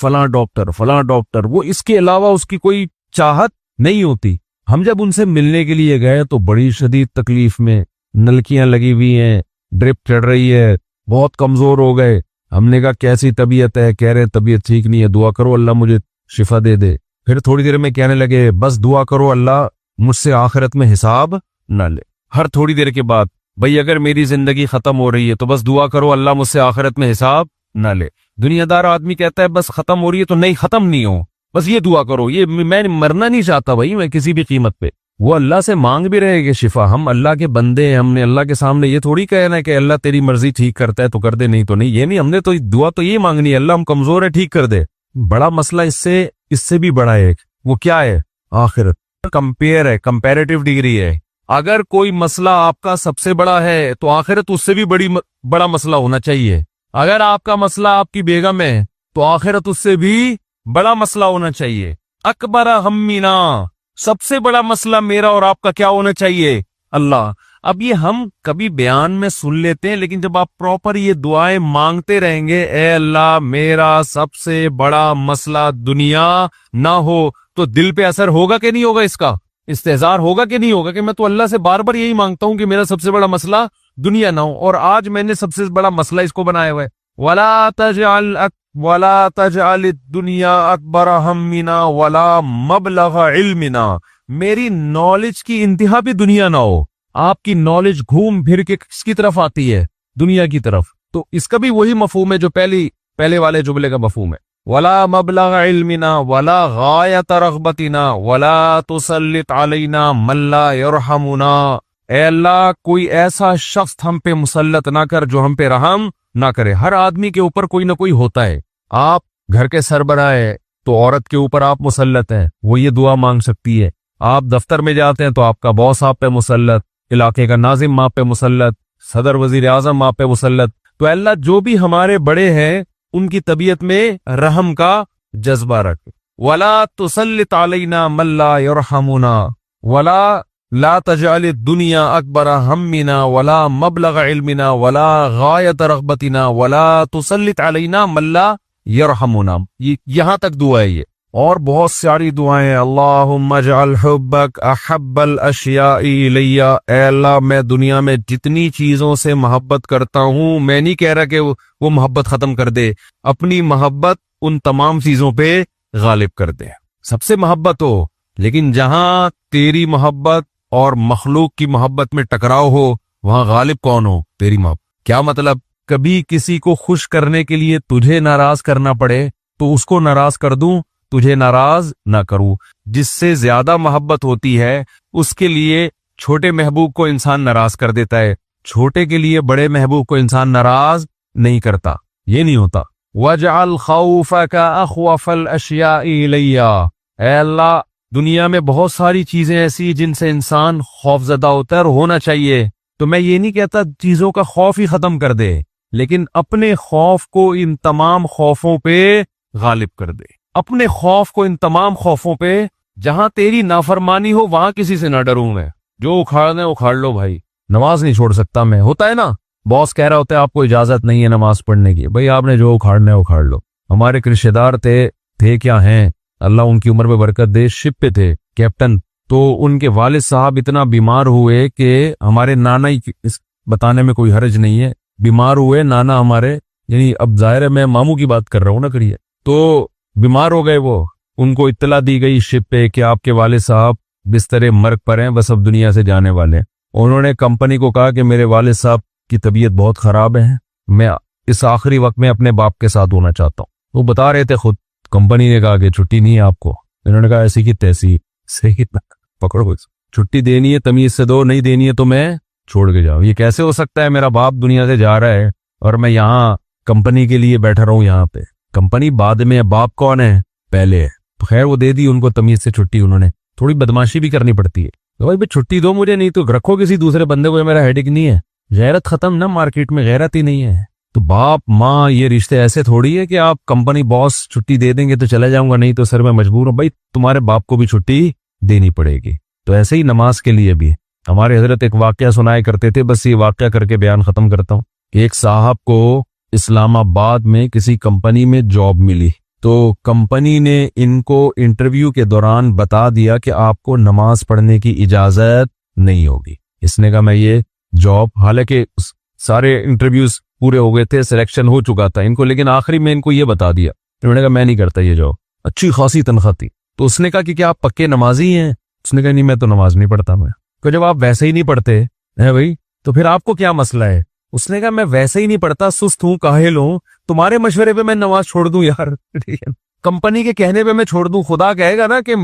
فلاں ڈاکٹر، وہ اس کے علاوہ اس کی کوئی چاہت نہیں ہوتی۔ ہم جب ان سے ملنے کے لیے گئے تو بڑی شدید تکلیف میں، نلکیاں لگی ہوئی ہیں، ڈرپ چڑھ رہی ہے، بہت کمزور ہو گئے۔ ہم نے کہا کیسی طبیعت ہے؟ کہہ رہے طبیعت ٹھیک نہیں ہے، دعا کرو اللہ مجھے شفا دے دے۔ پھر تھوڑی دیر میں کہنے لگے بس دعا کرو اللہ مجھ سے آخرت میں حساب نہ لے۔ ہر تھوڑی دیر کے بعد بھئی اگر میری زندگی ختم ہو رہی ہے تو بس دعا کرو اللہ مجھ سے آخرت میں حساب نہ لے۔ دنیا دار آدمی کہتا ہے بس ختم ہو رہی ہے تو نہیں، ختم نہیں ہو، بس یہ دعا کرو، یہ میں مرنا نہیں چاہتا بھائی میں کسی بھی قیمت پہ۔ وہ اللہ سے مانگ بھی رہے کہ شفا، ہم اللہ کے بندے ہیں، ہم نے اللہ کے سامنے یہ تھوڑی کہنا ہے کہ اللہ تیری مرضی ٹھیک کرتا ہے تو کر دے، نہیں تو نہیں، یہ نہیں، ہم نے تو دعا تو یہ مانگنی ہے اللہ ہم کمزور ہے ٹھیک کر دے۔ بڑا مسئلہ اس سے بھی بڑا ہے، وہ کیا ہے؟ آخرت۔ کمپیئر ہے، کمپیریٹیو ڈگری ہے اگر کوئی مسئلہ آپ کا سب سے بڑا ہے تو آخرت اس سے بھی بڑا مسئلہ ہونا چاہیے. اگر آپ کا مسئلہ آپ کی بیگم ہے تو آخرت اس سے بھی بڑا مسئلہ ہونا چاہیے. اکبر ہمنا، سب سے بڑا مسئلہ میرا اور آپ کا کیا ہونا چاہیے؟ اللہ. اب یہ ہم کبھی بیان میں سن لیتے ہیں، لیکن جب آپ پراپر یہ دعائیں مانگتے رہیں گے، اے اللہ میرا سب سے بڑا مسئلہ دنیا نہ ہو، تو دل پہ اثر ہوگا کہ نہیں ہوگا؟ اس کا استحضار ہوگا کہ نہیں ہوگا کہ میں تو اللہ سے بار بار یہی مانگتا ہوں کہ میرا سب سے بڑا مسئلہ دنیا نہ ہو، اور آج میں نے سب سے بڑا مسئلہ اس کو بنایا ہوا ہے. وَلَا تَجْعَلِ الدُّنْيَا أَكْبَرَ هَمِّنَا وَلَا مَبْلَغَ عِلْمِنَا. میری نالج کی انتہا بھی دنیا نہ ہو. آپ کی نالج گھوم پھر کے کس کی طرف آتی ہے؟ دنیا کی طرف. تو اس کا بھی وہی مفہوم ہے جو پہلے والے جملے کا مفہوم ہے. وَلَا مَبْلَغَ عِلْمِنَا وَلَا غَایَةَ رَغْبَتِنَا وَلَا تُسَلِّطْ عَلَيْنَا مَن لَّا يَرْحَمُنَا. اے اللہ کوئی ایسا شخص ہم پہ مسلط نہ کر جو ہم پہ رحم نہ کرے. ہر آدمی کے اوپر کوئی نہ کوئی ہوتا ہے. آپ گھر کے سربراہ ہے تو عورت کے اوپر آپ مسلط ہیں، وہ یہ دعا مانگ سکتی ہے. آپ دفتر میں جاتے ہیں تو آپ کا باس آپ پہ مسلط، علاقے کا ناظم آپ پہ مسلط، صدر وزیر اعظم آپ پہ مسلط. تو اللہ جو بھی ہمارے بڑے ہیں ان کی طبیعت میں رحم کا جذبہ رکھ. وَلَا تُسَلِّطْ عَلَيْنَا مَن لَّا يَرْحَمُنَا وَلَا لا تجعل الدنیا اکبر ہمنا ولا مبلغ علمنا ولا غایت رغبتنا ولا تسلط علینا من لا یرحمنا. یہاں تک دعا ہے یہ، اور بہت ساری دعائیں. اللہم اجعل حبک احب الاشیاء الی. اے اللہ میں دنیا میں جتنی چیزوں سے محبت کرتا ہوں، میں نہیں کہہ رہا کہ وہ محبت ختم کر دے، اپنی محبت ان تمام چیزوں پہ غالب کر دے. سب سے محبت ہو، لیکن جہاں تیری محبت اور مخلوق کی محبت میں ٹکراؤ ہو وہاں غالب کون ہو؟ تیری محبت. کیا مطلب؟ کبھی کسی کو خوش کرنے کے لیے تجھے ناراض کرنا پڑے تو اس کو ناراض کر دوں، تجھے ناراض نہ کروں. جس سے زیادہ محبت ہوتی ہے اس کے لیے چھوٹے محبوب کو انسان ناراض کر دیتا ہے، چھوٹے کے لیے بڑے محبوب کو انسان ناراض نہیں کرتا. یہ نہیں ہوتا. وَاجْعَلْ خَوْفَكَ أَخْوَفَ الْأَشْيَاءِ إِلَيَّ. اے اللہ دنیا میں بہت ساری چیزیں ایسی جن سے انسان خوف زدہ ہوتا ہے اور ہونا چاہیے. تو میں یہ نہیں کہتا چیزوں کا خوف ہی ختم کر دے، لیکن اپنے خوف کو ان تمام خوفوں پہ غالب کر دے. اپنے خوف کو ان تمام خوفوں پہ، جہاں تیری نافرمانی ہو وہاں کسی سے نہ ڈروں میں. جو اکھاڑنا ہے اکھاڑ لو بھائی، نماز نہیں چھوڑ سکتا میں. ہوتا ہے نا، باس کہہ رہا ہوتا ہے آپ کو اجازت نہیں ہے نماز پڑھنے کی، بھائی آپ نے جو اکھاڑنا ہے اکھاڑ لو. ہمارے ایک رشتے دار تھے کیا ہیں، اللہ ان کی عمر میں برکت دے، شپ پہ تھے کیپٹن. تو ان کے والد صاحب اتنا بیمار ہوئے کہ ہمارے نانا ہی، اس بتانے میں کوئی حرج نہیں ہے، بیمار ہوئے نانا ہمارے، یعنی اب ظاہر ہے میں ماموں کی بات کر رہا ہوں نا، کریے. تو بیمار ہو گئے وہ، ان کو اطلاع دی گئی شپ پہ کہ آپ کے والد صاحب بستر مرگ پر ہیں، بس اب دنیا سے جانے والے ہیں. انہوں نے کمپنی کو کہا کہ میرے والد صاحب کی طبیعت بہت خراب ہے، میں اس آخری وقت میں اپنے باپ کے ساتھ ہونا چاہتا ہوں. وہ بتا رہے تھے خود. کمپنی نے کہا کہ چھٹی نہیں ہے آپ کو. انہوں نے کہا ایسی کی تیسی، صحیح پکڑو، چھٹی دینی ہے تمیز سے دو، نہیں دینی ہے تو میں چھوڑ کے جاؤ. یہ کیسے ہو سکتا ہے؟ میرا باپ دنیا سے جا رہا ہے اور میں یہاں کمپنی کے لیے بیٹھا رہا ہوں یہاں پہ. کمپنی بعد میں، باپ کون ہے؟ پہلے ہے. تو خیر وہ دے دی ان کو تمیز سے چھٹی. انہوں نے تھوڑی بدماشی بھی کرنی پڑتی ہے، بھائی چھٹی دو مجھے، نہیں تو رکھو کسی دوسرے بندے کو، میرا ہیڈک نہیں ہے. غیرت ختم نا، مارکیٹ میں غیرت ہی نہیں ہے. تو باپ ماں یہ رشتے ایسے تھوڑی ہے کہ آپ کمپنی باس چھٹی دے دیں گے تو چلے جاؤں گا، نہیں تو سر میں مجبور ہوں. بھائی تمہارے باپ کو بھی چھٹی دینی پڑے گی. تو ایسے ہی نماز کے لیے بھی ہمارے حضرت ایک واقعہ سنایا کرتے تھے، بس یہ واقعہ کر کے بیان ختم کرتا ہوں کہ ایک صاحب کو اسلام آباد میں کسی کمپنی میں جاب ملی. تو کمپنی نے ان کو انٹرویو کے دوران بتا دیا کہ آپ کو نماز پڑھنے کی اجازت نہیں ہوگی. اس نے کہا میں یہ جاب، حالانکہ سارے انٹرویوز پورے ہو گئے تھے، سلیکشن ہو چکا تھا ان کو، لیکن آخری میں ان کو یہ بتا دیا. انہوں نے کہا میں نہیں کرتا یہ جاب. اچھی خاصی تنخواہ تھی. تو اس نے کہا کہ کیا آپ پکے نمازی ہیں؟ اس نے کہا نہیں میں تو نماز نہیں پڑھتا. میں کہ جب آپ ویسے ہی نہیں پڑھتے ہیں بھائی تو پھر آپ کو کیا مسئلہ ہے؟ اس نے کہا میں ویسے ہی نہیں پڑھتا، سست ہوں، کاہل ہوں، تمہارے مشورے پہ میں نماز چھوڑ دوں یار؟ کمپنی کے کہنے پہ میں چھوڑ دوں؟ خدا کہے گا نا کہ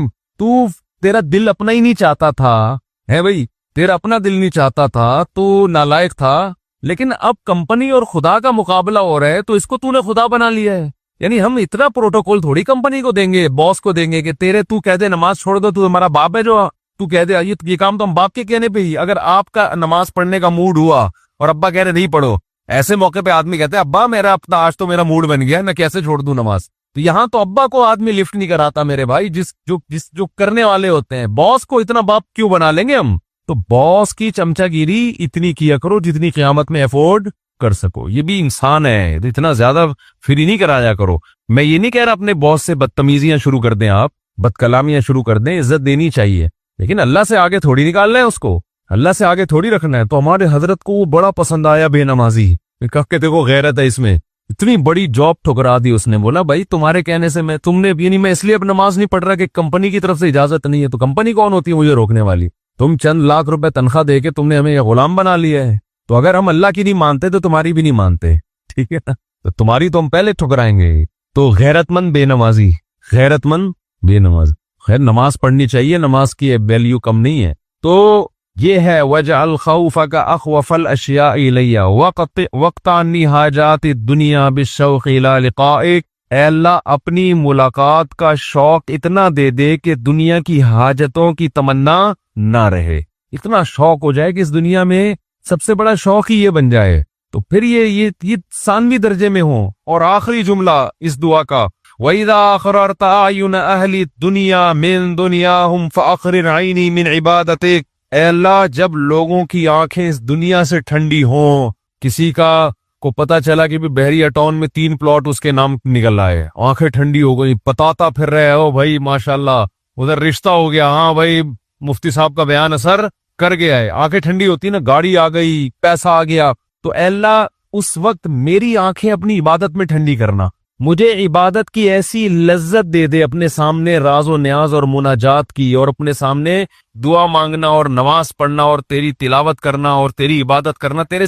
تیرا دل اپنا ہی نہیں چاہتا تھا، ہے بھائی تیرا اپنا دل نہیں چاہتا تھا، تو نالائق تھا، لیکن اب کمپنی اور خدا کا مقابلہ ہو رہا ہے تو اس کو تو نے خدا بنا لیا ہے. یعنی ہم اتنا پروٹوکول تھوڑی کمپنی کو دیں گے، باس کو دیں گے کہ تو کہہ دے نماز چھوڑ دو، تو ہمارا باپ ہے جو تو کہہ دے یہ کام تو ہم باپ کے کہنے پہ ہی، اگر آپ کا نماز پڑھنے کا موڈ ہوا اور ابا کہہ رہے نہیں پڑھو، ایسے موقع پہ آدمی کہتا ہے ابا میرا اپنا آج تو میرا موڈ بن گیا، میں کیسے چھوڑ دوں نماز؟ تو یہاں تو ابا کو آدمی لفٹ نہیں کراتا میرے بھائی، جو کرنے والے ہوتے ہیں، باس کو اتنا باپ کیوں بنا لیں گے ہم؟ تو باس کی چمچا گیری اتنی کیا کرو جتنی قیامت میں افورڈ کر سکو، یہ بھی انسان ہے، اتنا زیادہ فری نہیں کرایا کرو۔ میں یہ نہیں کہہ رہا اپنے باس سے بدتمیزیاں شروع کر دیں، آپ بد کلامیاں شروع کر دیں، عزت دینی چاہیے، لیکن اللہ سے آگے تھوڑی نکالنا ہے اس کو، اللہ سے آگے تھوڑی رکھنا ہے۔ تو ہمارے حضرت کو وہ بڑا پسند آیا بے نمازی، کہا کہ دیکھو غیرت ہے اس میں، اتنی بڑی جاب ٹھکرا دی اس نے۔ بولا بھائی تمہارے کہنے سے تم نے یعنی میں اس لیے اب نماز نہیں پڑھ رہا کہ کمپنی کی طرف سے اجازت نہیں ہے، تو کمپنی کون ہوتی ہے مجھے روکنے والی؟ تم چند لاکھ روپے تنخواہ دے کے تم نے ہمیں یہ غلام بنا لیا ہے، تو اگر ہم اللہ کی نہیں مانتے تو تمہاری بھی نہیں مانتے، ٹھیک ہے نا؟ تو تمہاری تو ہم پہلے ٹھکرائیں گے۔ تو غیرت مند بے نمازی، غیرت مند بے نماز، خیر نماز پڑھنی چاہیے، نماز کی ویلیو کم نہیں ہے۔ تو یہ ہے وَجْعَلْ خَوْفَكَ أَخْوَفَ الْأَشْيَاءِ إِلَيَّ وَاقْطَعْنِي حَاجَاتِ الدُّنْيَا بِالشَّوْقِ إِلَىٰ لِقَائِكَ، اے اللہ اپنی ملاقات کا شوق اتنا دے دے کہ دنیا کی حاجتوں کی تمنا نہ رہے، اتنا شوق ہو جائے کہ اس دنیا میں سب سے بڑا شوق ہی یہ بن جائے، تو پھر یہ ثانوی درجے میں ہوں۔ اور آخری جملہ اس دعا کا وَإِذَا أَخْرَرْتَ أَعْيُنَ أَهْلِ الدُّنْيَا مِن دُنْيَاهُمْ فَأَخْرِرْ عَيْنِي مِنْ عِبَادَتِكَ، اے اللہ جب لوگوں کی آنکھیں اس دنیا سے ٹھنڈی ہوں، کسی کو پتا چلا کہ بحریہ ٹاؤن میں 3 پلاٹ اس کے نام نکل آئے، آنکھیں ٹھنڈی ہو گئی، بتاتا پھر رہے ہو بھائی ماشاءاللہ ادھر رشتہ ہو گیا، ہاں بھائی مفتی صاحب کا بیان اثر کر گیا ہے، آنکھیں ٹھنڈی ہوتی نا، گاڑی آ گئی، پیسہ آ گیا، تو اے اللہ اس وقت میری آنکھیں اپنی عبادت میں ٹھنڈی کرنا، مجھے عبادت کی ایسی لذت دے دے، اپنے سامنے راز و نیاز اور مناجات کی، اور اپنے سامنے دعا مانگنا اور نماز پڑھنا اور تیری تلاوت کرنا اور تیری عبادت کرنا، تیرے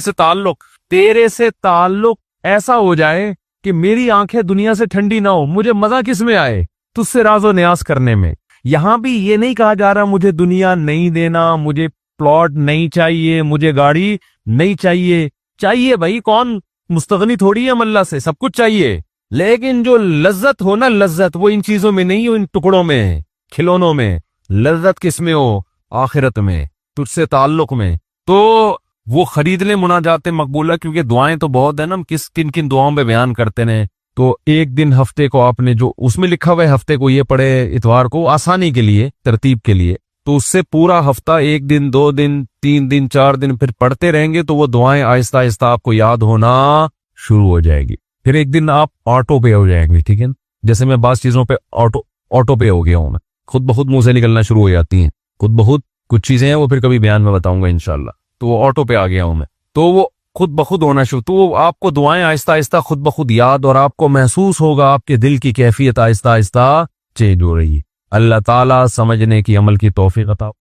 سے تعلق ایسا ہو جائے کہ میری آنکھیں دنیا سے ٹھنڈی نہ ہو، مجھے مزہ کس میں آئے؟ تجھ سے راز و نیاز کرنے میں۔ یہاں بھی یہ نہیں کہا جا رہا مجھے دنیا نہیں دینا، مجھے پلاٹ نہیں چاہیے، مجھے گاڑی نہیں چاہیے بھائی، کون مستغنی تھوڑی ہے ہم اللہ سے، سب کچھ چاہیے، لیکن جو لذت ہو نا، لذت وہ ان چیزوں میں نہیں ہو، ان ٹکڑوں میں، کھلونوں میں، لذت کس میں ہو؟ آخرت میں، تجھ سے تعلق میں۔ تو وہ خرید لیں مناجات مقبولہ، کیونکہ دعائیں تو بہت ہیں نا، ہم کن کن دعاؤں پہ بیان کرتے ہیں۔ تو ایک دن ہفتے کو آپ نے جو اس میں لکھا ہوا ہے ہفتے کو یہ پڑھے اتوار کو، آسانی کے لیے، ترتیب کے لیے، تو اس سے پورا ہفتہ 1 دن 2 دن 3 دن 4 دن پھر پڑھتے رہیں گے تو وہ دعائیں آہستہ آہستہ آپ کو یاد ہونا شروع ہو جائے گی۔ پھر ایک دن آپ آٹو پے ہو جائیں گے، ٹھیک ہے، جیسے میں بعض چیزوں پہ آٹو پے ہو گیا ہوں، میں خود بخود منہ سے نکلنا شروع ہو جاتی ہیں، خود بخود کچھ چیزیں ہیں وہ پھر کبھی بیان میں بتاؤں گا انشاءاللہ، تو وہ آٹو پہ آ گیا ہوں میں، تو وہ خود بخود ہونا شروع، تو وہ آپ کو دعائیں آہستہ آہستہ خود بخود یاد، اور آپ کو محسوس ہوگا آپ کے دل کی کیفیت آہستہ آہستہ چینج ہو رہی ہے۔ اللہ تعالیٰ سمجھنے کی عمل کی توفیق عطا